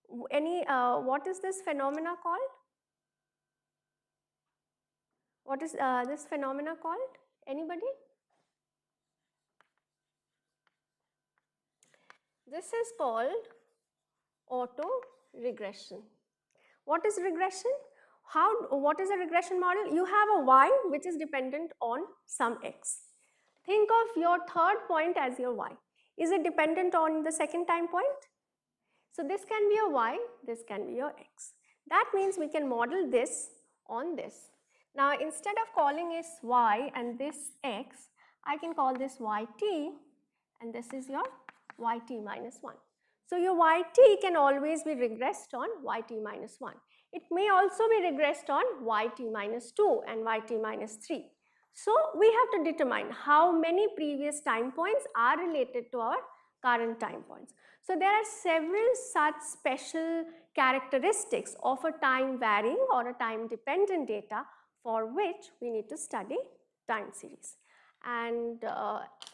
What is this phenomena called? What is this phenomena called? Anybody? This is called auto-regression. What is regression? What is a regression model? You have a y which is dependent on some x. Think of your 3rd point as your y. Is it dependent on the 2nd time point? So this can be a y, this can be your x. That means we can model this on this. Now instead of calling this y and this x, I can call this yt, and this is your yt minus 1. So your yt can always be regressed on yt minus 1. It may also be regressed on yt minus 2 and yt minus 3. So we have to determine how many previous time points are related to our current time points. So there are several such special characteristics of a time varying or a time dependent data for which we need to study time series, and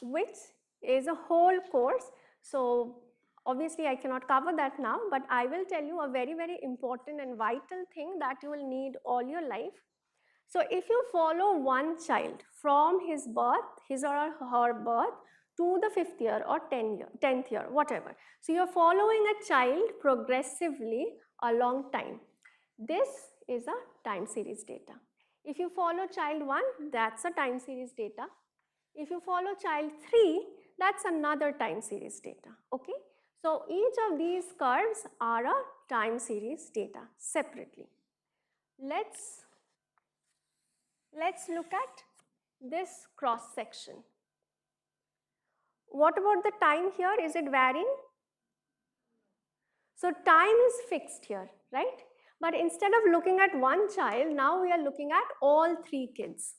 which is a whole course. So obviously I cannot cover that now, but I will tell you a very, very important and vital thing that you will need all your life. So if you follow one child from his or her birth to the 5th year or 10th year, whatever. So you're following a child progressively a long time. This is a time series data. If you follow child 1, that's a time series data. If you follow child 3, that's another time series data, okay? So each of these curves are a time series data separately. Let's look at this cross section. What about the time here? Is it varying? So time is fixed here, right? But instead of looking at one child, now we are looking at all 3 kids.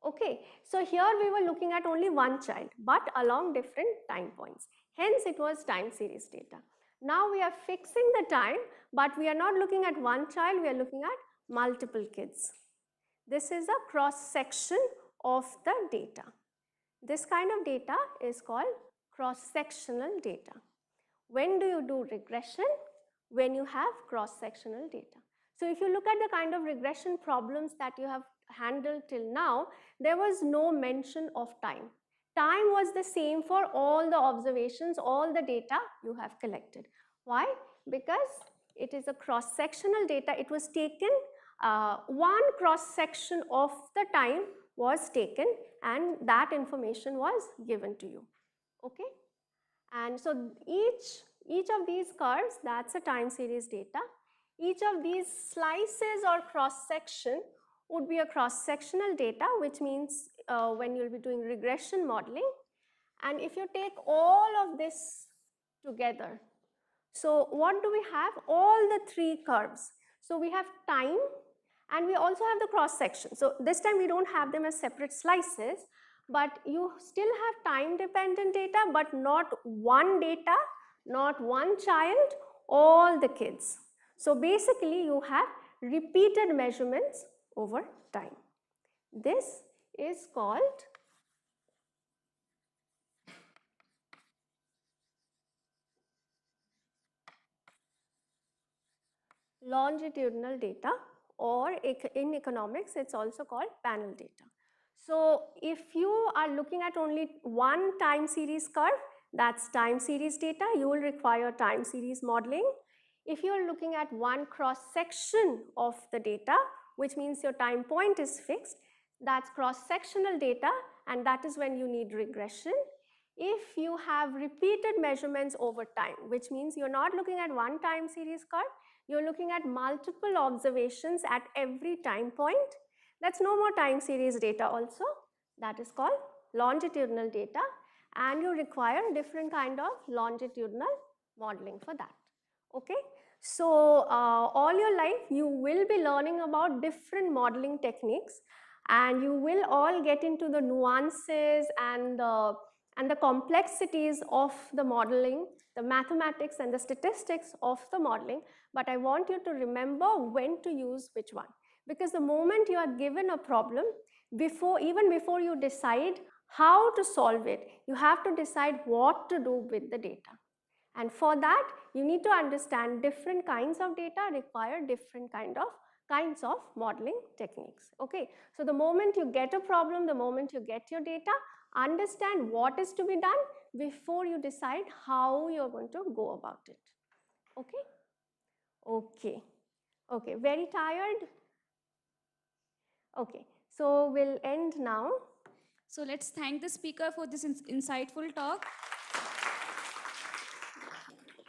Okay, so here we were looking at only one child, but along different time points. Hence, it was time series data. Now we are fixing the time, but we are not looking at one child, we are looking at multiple kids. This is a cross section of the data. This kind of data is called cross-sectional data. When do you do regression? When you have cross-sectional data. So if you look at the kind of regression problems that you have handled till now, there was no mention of time. Time was the same for all the observations, all the data you have collected. Why? Because it is a cross-sectional data. It was taken, one cross-section of the time was taken and that information was given to you. Okay? And so each of these curves, that's a time series data. Each of these slices or cross section would be a cross sectional data, which means when you'll be doing regression modeling. And if you take all of this together, so what do we have? All the three curves. So we have time and we also have the cross section. So this time we don't have them as separate slices, but you still have time dependent data, but not one data, not one child, all the kids. So basically you have repeated measurements over time. This is called longitudinal data, or in economics it's also called panel data. So if you are looking at only one time series curve, that's time series data, you will require time series modeling. If you are looking at one cross section of the data, which means your time point is fixed, that's cross sectional data, and that is when you need regression. If you have repeated measurements over time, which means you're not looking at one time series curve, you're looking at multiple observations at every time point, that's no more time series data also. That is called longitudinal data, and you require different kind of longitudinal modeling for that. Okay, so all your life you will be learning about different modeling techniques, and you will all get into the nuances and the complexities of the modeling, the mathematics and the statistics of the modeling, but I want you to remember when to use which one. Because the moment you are given a problem, even before you decide how to solve it, you have to decide what to do with the data. And for that, you need to understand different kinds of data require different kinds of modeling techniques. Okay, so the moment you get a problem, the moment you get your data, understand what is to be done before you decide how you're going to go about it. Okay? Okay. Okay, very tired? Okay, so we'll end now. So let's thank the speaker for this insightful talk.